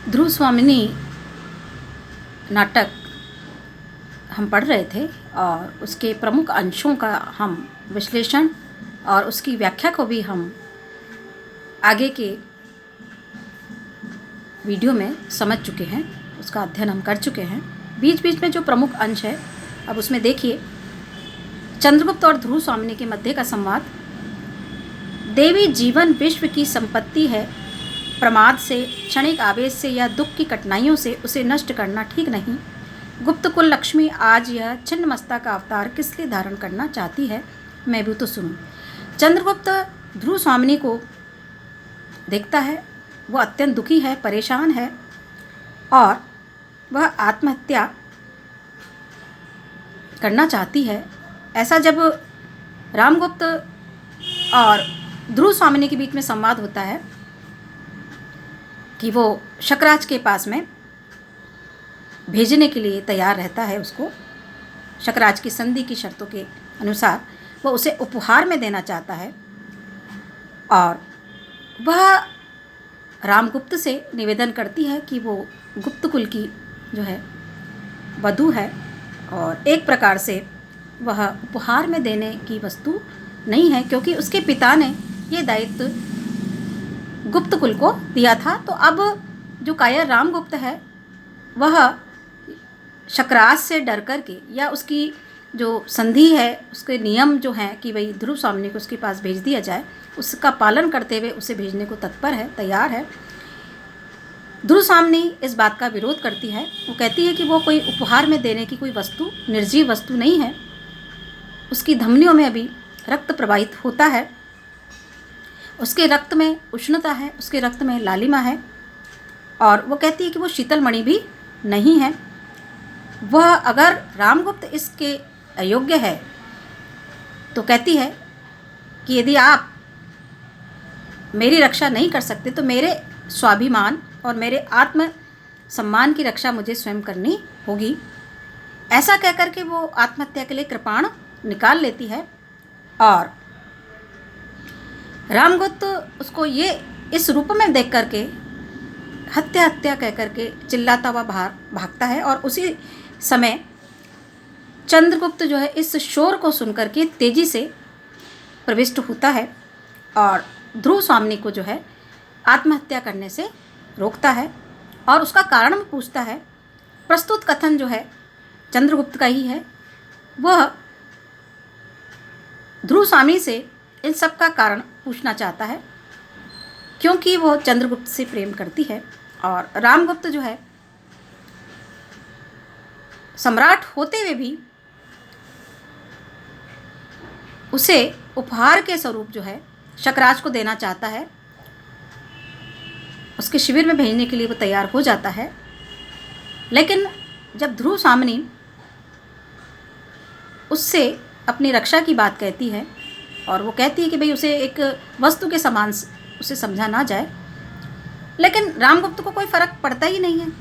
ध्रुव स्वामिनी नाटक हम पढ़ रहे थे और उसके प्रमुख अंशों का हम विश्लेषण और उसकी व्याख्या को भी हम आगे के वीडियो में समझ चुके हैं, उसका अध्ययन हम कर चुके हैं। बीच बीच में जो प्रमुख अंश है, अब उसमें देखिए, चंद्रगुप्त और ध्रुव स्वामिनी के मध्य का संवाद। देवी जीवन विश्व की संपत्ति है, प्रमाद से, क्षणिक आवेश से या दुख की कठिनाइयों से उसे नष्ट करना ठीक नहीं। गुप्त कुल लक्ष्मी आज यह छिन्नमस्ता का अवतार किस लिए धारण करना चाहती है, मैं भी तो सुनूं। चंद्रगुप्त ध्रुव स्वामिनी को देखता है, वो अत्यंत दुखी है, परेशान है और वह आत्महत्या करना चाहती है। ऐसा जब रामगुप्त और ध्रुव स्वामिनी के बीच में संवाद होता है कि वो शकराज के पास में भेजने के लिए तैयार रहता है, उसको शकराज की संधि की शर्तों के अनुसार वो उसे उपहार में देना चाहता है और वह रामगुप्त से निवेदन करती है कि वो गुप्त कुल की जो है वधू है और एक प्रकार से वह उपहार में देने की वस्तु नहीं है, क्योंकि उसके पिता ने ये दायित्व गुप्त कुल को दिया था। तो अब जो कायर रामगुप्त है वह शकराज से डर करके या उसकी जो संधि है, उसके नियम जो हैं कि भाई ध्रुव स्वामिनी को उसके पास भेज दिया जाए, उसका पालन करते हुए उसे भेजने को तत्पर है, तैयार है। ध्रुव स्वामिनी इस बात का विरोध करती है। वो कहती है कि वो कोई उपहार में देने की कोई वस्तु, निर्जीव वस्तु नहीं है। उसकी धमनियों में अभी रक्त प्रवाहित होता है, उसके रक्त में उष्णता है, उसके रक्त में लालिमा है और वो कहती है कि वो शीतल मणि भी नहीं है। वह अगर रामगुप्त इसके अयोग्य है तो कहती है कि यदि आप मेरी रक्षा नहीं कर सकते तो मेरे स्वाभिमान और मेरे आत्म सम्मान की रक्षा मुझे स्वयं करनी होगी। ऐसा कहकर के वो आत्महत्या के लिए कृपाण निकाल लेती है और रामगुप्त उसको ये इस रूप में देख करके हत्या हत्या कह करके चिल्लाता हुआ बाहर भागता है और उसी समय चंद्रगुप्त जो है इस शोर को सुनकर के तेजी से प्रविष्ट होता है और ध्रुव स्वामिनी को जो है आत्महत्या करने से रोकता है और उसका कारण पूछता है। प्रस्तुत कथन जो है चंद्रगुप्त का ही है। वह ध्रुव स्वामिनी से इन सब का कारण पूछना चाहता है, क्योंकि वो चंद्रगुप्त से प्रेम करती है और रामगुप्त जो है सम्राट होते हुए भी उसे उपहार के स्वरूप जो है शकराज को देना चाहता है। उसके शिविर में भेजने के लिए वो तैयार हो जाता है, लेकिन जब ध्रुव स्वामिनी उससे अपनी रक्षा की बात कहती है और वो कहती है कि भाई उसे एक वस्तु के समान उसे समझा ना जाए, लेकिन रामगुप्त को कोई फ़र्क पड़ता ही नहीं है,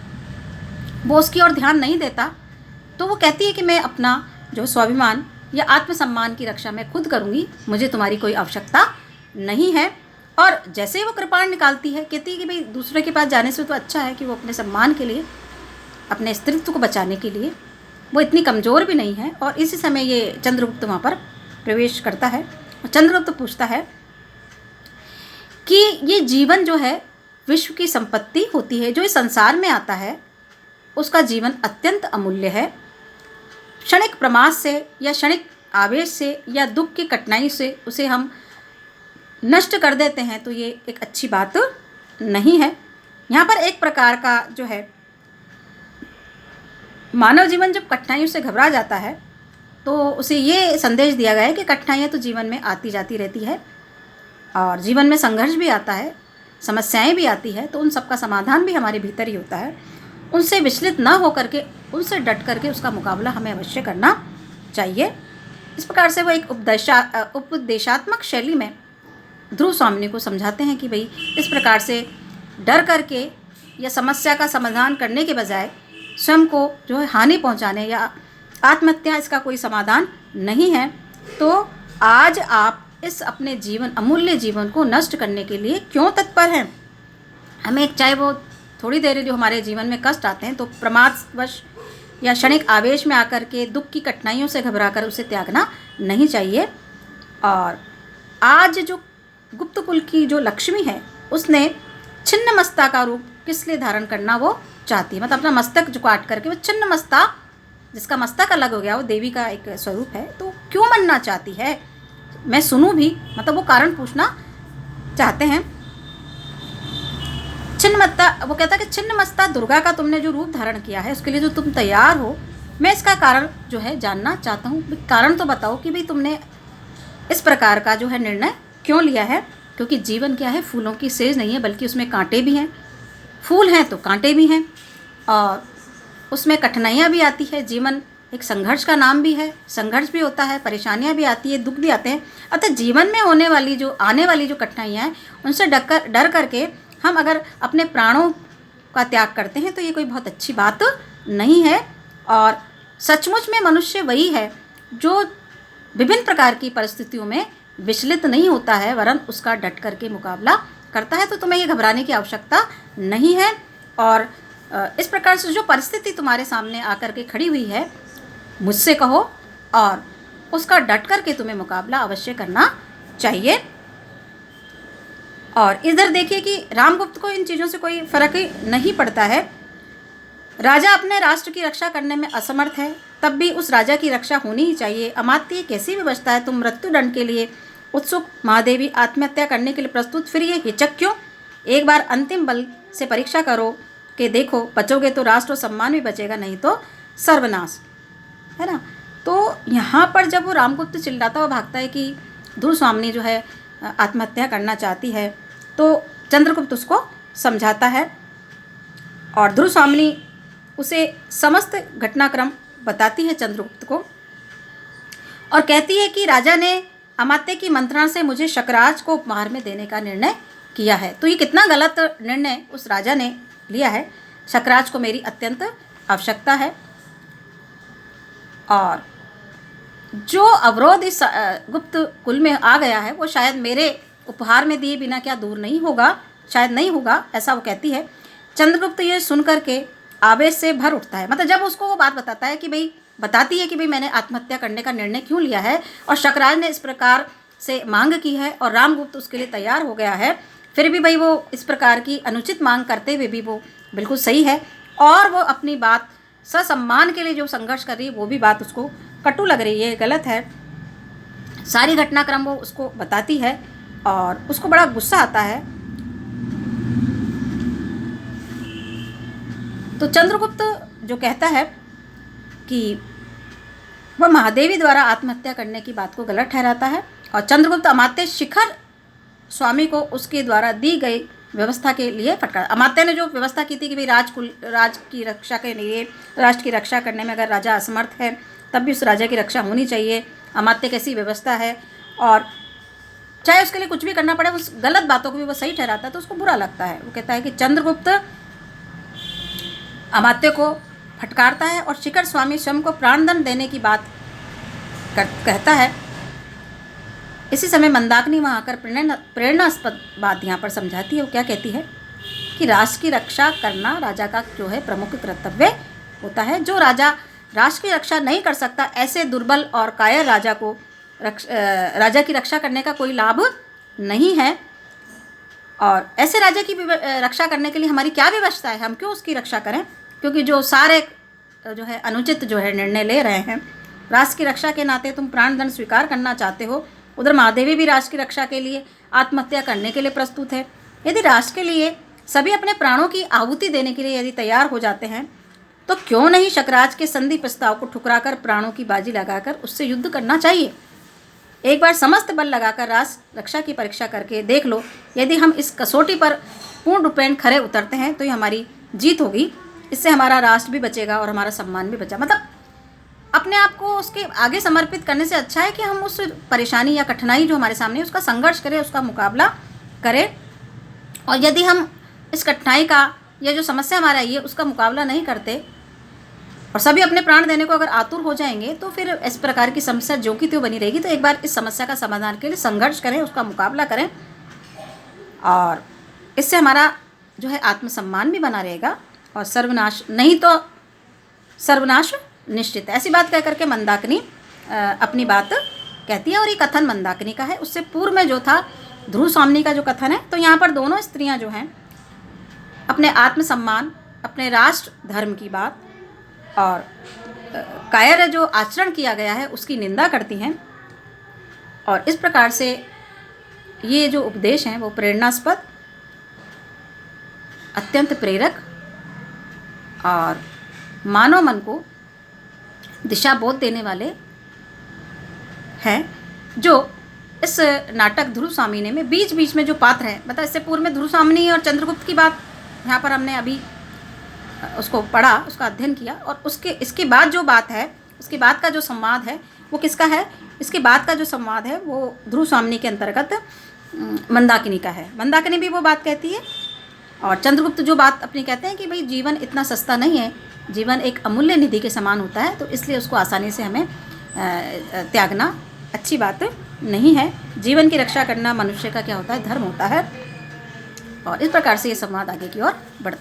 वो उसकी ओर ध्यान नहीं देता। तो वो कहती है कि मैं अपना जो स्वाभिमान या आत्मसम्मान की रक्षा मैं खुद करूँगी, मुझे तुम्हारी कोई आवश्यकता नहीं है। और जैसे ही वो कृपाण निकालती है, कहती है कि भाई दूसरे के पास जाने से तो अच्छा है कि वो अपने सम्मान के लिए, अपने स्त्रीत्व को बचाने के लिए, वो इतनी कमज़ोर भी नहीं है। और इसी समय ये चंद्रगुप्त वहाँ पर प्रवेश करता है और चंद्रगुप्त पूछता है कि ये जीवन जो है विश्व की संपत्ति होती है, जो इस संसार में आता है उसका जीवन अत्यंत अमूल्य है। क्षणिक प्रमाद से या क्षणिक आवेश से या दुख की कठिनाई से उसे हम नष्ट कर देते हैं तो ये एक अच्छी बात नहीं है। यहाँ पर एक प्रकार का जो है मानव जीवन जब कठिनाइयों से घबरा जाता है तो उसे ये संदेश दिया गया है कि कठिनाइयाँ तो जीवन में आती जाती रहती है और जीवन में संघर्ष भी आता है, समस्याएं भी आती है, तो उन सब का समाधान भी हमारे भीतर ही होता है। उनसे विचलित ना हो करके, उनसे डट करके उसका मुकाबला हमें अवश्य करना चाहिए। इस प्रकार से वो एक उपदेशात्मक शैली में ध्रुव स्वामिनी को समझाते हैं कि भाई इस प्रकार से डर करके या समस्या का समाधान करने के बजाय स्वयं को जो है हानि पहुंचाने या आत्महत्या इसका कोई समाधान नहीं है। तो आज आप इस अपने जीवन, अमूल्य जीवन को नष्ट करने के लिए क्यों तत्पर हैं? हमें चाहे वो थोड़ी देर जो हमारे जीवन में कष्ट आते हैं तो प्रमादवश या क्षणिक आवेश में आकर के दुख की कठिनाइयों से घबराकर उसे त्यागना नहीं चाहिए। और आज जो गुप्त कुल की जो लक्ष्मी है उसने छिन्न मस्ता का रूप किस लिए धारण करना वो चाहती है, मतलब अपना मस्तक जो काट करके वो छिन्न मस्ता, जिसका मस्तक अलग हो गया, वो देवी का एक स्वरूप है, तो क्यों बनना चाहती है, मैं सुनूं भी, मतलब वो कारण पूछना चाहते हैं। छिन्नमस्ता, वो कहता है कि छिन्नमस्ता दुर्गा का तुमने जो रूप धारण किया है उसके लिए जो तुम तैयार हो, मैं इसका कारण जो है जानना चाहता हूँ। कारण तो बताओ कि भाई तुमने इस प्रकार का जो है निर्णय क्यों लिया है, क्योंकि जीवन क्या है, फूलों की सेज नहीं है बल्कि उसमें कांटे भी हैं, फूल हैं तो कांटे भी हैं, और उसमें कठिनाइयाँ भी आती है। जीवन एक संघर्ष का नाम भी है, संघर्ष भी होता है, परेशानियाँ भी आती है, दुख भी आते हैं। अतः जीवन में होने वाली जो आने वाली जो कठिनाइयाँ हैं उनसे डर करके हम अगर अपने प्राणों का त्याग करते हैं तो ये कोई बहुत अच्छी बात नहीं है। और सचमुच में मनुष्य वही है जो विभिन्न प्रकार की परिस्थितियों में विचलित नहीं होता है, वरन उसका डट करके मुकाबला करता है। तो तुम्हें ये घबराने की आवश्यकता नहीं है। और इस प्रकार से जो परिस्थिति तुम्हारे सामने आकर के खड़ी हुई है, मुझसे कहो और उसका डट करके तुम्हें मुकाबला अवश्य करना चाहिए। और इधर देखिए कि रामगुप्त को इन चीज़ों से कोई फर्क ही नहीं पड़ता है। राजा अपने राष्ट्र की रक्षा करने में असमर्थ है, तब भी उस राजा की रक्षा होनी ही चाहिए। अमात्य कैसी व्यवस्था है, तुम मृत्युदंड के लिए उत्सुक, महादेवी आत्महत्या करने के लिए प्रस्तुत, फिर ये हिचक क्यों? एक बार अंतिम बल से परीक्षा करो कि देखो, बचोगे तो राष्ट्र और सम्मान भी बचेगा, नहीं तो सर्वनाश, है ना। तो यहाँ पर जब वो रामगुप्त चिल्लाता हुआ भागता है कि ध्रुव स्वामिनी जो है आत्महत्या करना चाहती है, तो चंद्रगुप्त उसको समझाता है और ध्रुव स्वामिनी उसे समस्त घटनाक्रम बताती है चंद्रगुप्त को, और कहती है कि राजा ने अमात्य की मंत्रणा से मुझे शकराज को उपहार में देने का निर्णय किया है। तो ये कितना गलत निर्णय उस राजा ने लिया है। शकराज को मेरी अत्यंत आवश्यकता है, और जो अवरोध इस गुप्त कुल में आ गया है वो शायद मेरे उपहार में दिए बिना क्या दूर नहीं होगा, शायद नहीं होगा, ऐसा वो कहती है। चंद्रगुप्त ये सुन करके आवेश से भर उठता है, मतलब जब उसको वो बात बताता है कि भाई, बताती है कि भाई मैंने आत्महत्या करने का निर्णय क्यों लिया है और शकराज ने इस प्रकार से मांग की है और रामगुप्त उसके लिए तैयार हो गया है, फिर भी भाई वो इस प्रकार की अनुचित मांग करते हुए भी वो बिल्कुल सही है, और वो अपनी बात ससम्मान के लिए जो संघर्ष कर रही है वो भी बात उसको कटु लग रही है, गलत है। सारी घटनाक्रम वो उसको बताती है और उसको बड़ा गुस्सा आता है। तो चंद्रगुप्त जो कहता है कि वह महादेवी द्वारा आत्महत्या करने की बात को गलत ठहराता है, और चंद्रगुप्त अमात्य शिखर स्वामी को उसके द्वारा दी गई व्यवस्था के लिए फटकार। अमात्य ने जो व्यवस्था की थी कि भाई राज की रक्षा के लिए, राष्ट्र की रक्षा करने में अगर राजा असमर्थ है तब भी उस राजा की रक्षा होनी चाहिए, अमात्य कैसी व्यवस्था है, और चाहे उसके लिए कुछ भी करना पड़े, उस गलत बातों को भी वो सही ठहराता है तो उसको बुरा लगता है। वो कहता है कि चंद्रगुप्त अमात्य को फटकारता है और शिखर स्वामी स्वयं को प्राणदंड देने की बात कहता है। इसी समय मंदाकिनी वहाँ आकर प्रेरणास्पद बात यहाँ पर समझाती है। वो क्या कहती है कि राष्ट्र की रक्षा करना राजा का जो है प्रमुख कर्तव्य होता है। जो राजा राष्ट्र की रक्षा नहीं कर सकता, ऐसे दुर्बल और कायर राजा को राजा की रक्षा करने का कोई लाभ नहीं है, और ऐसे राजा की रक्षा करने के लिए हमारी क्या व्यवस्था है, हम क्यों उसकी रक्षा करें, क्योंकि जो सारे जो है अनुचित जो है निर्णय ले रहे हैं। राष्ट्र की रक्षा के नाते तुम प्राणदंड स्वीकार करना चाहते हो, उधर महादेवी भी राष्ट्र की रक्षा के लिए आत्महत्या करने के लिए प्रस्तुत है। यदि राष्ट्र के लिए सभी अपने प्राणों की आहुति देने के लिए यदि तैयार हो जाते हैं तो क्यों नहीं शकराज के संधि प्रस्ताव को ठुकराकर प्राणों की बाजी लगाकर उससे युद्ध करना चाहिए। एक बार समस्त बल लगाकर राष्ट्र रक्षा की परीक्षा करके देख लो, यदि हम इस कसौटी पर पूर्ण रूपेण खरे उतरते हैं तो ये हमारी जीत होगी, इससे हमारा राष्ट्र भी बचेगा और हमारा सम्मान भी बचा। मतलब अपने आप को उसके आगे समर्पित करने से अच्छा है कि हम उस परेशानी या कठिनाई जो हमारे सामने है उसका संघर्ष करें, उसका मुकाबला करें, और यदि हम इस कठिनाई का या जो समस्या हमारा ये उसका मुकाबला नहीं करते और सभी अपने प्राण देने को अगर आतुर हो जाएंगे तो फिर इस प्रकार की समस्या जो की त्यों बनी रहेगी। तो एक बार इस समस्या का समाधान के लिए संघर्ष करें, उसका मुकाबला करें, और इससे हमारा जो है आत्मसम्मान भी बना रहेगा और सर्वनाश नहीं तो सर्वनाश निश्चित है। ऐसी बात कह करके मंदाकिनी अपनी बात कहती है और ये कथन मंदाकिनी का है। उससे पूर्व में जो था ध्रुव स्वामिनी का जो कथन है, तो यहाँ पर दोनों स्त्रियाँ जो हैं अपने आत्मसम्मान, अपने राष्ट्र धर्म की बात और कायर जो आचरण किया गया है उसकी निंदा करती हैं। और इस प्रकार से ये जो उपदेश हैं वो प्रेरणास्पद, अत्यंत प्रेरक और मानव मन को दिशा बोध देने वाले हैं, जो इस नाटक ध्रुव स्वामिनी में बीच बीच में जो पात्र हैं, मतलब इससे पूर्व में ध्रुव स्वामिनी और चंद्रगुप्त की बात यहाँ पर हमने अभी उसको पढ़ा, उसका अध्ययन किया, और इसके बाद जो बात है, उसके बाद का जो संवाद है वो किसका है? इसके बाद का जो संवाद है वो ध्रुव स्वामिनी के अंतर्गत मंदाकिनी का है। मंदाकिनी भी वो बात कहती है और चंद्रगुप्त जो बात अपनी कहते हैं कि भाई जीवन इतना सस्ता नहीं है, जीवन एक अमूल्य निधि के समान होता है, तो इसलिए उसको आसानी से हमें त्यागना अच्छी बात नहीं है। जीवन की रक्षा करना मनुष्य का क्या होता है? धर्म होता है। और इस प्रकार से ये संवाद आगे की ओर बढ़ता है।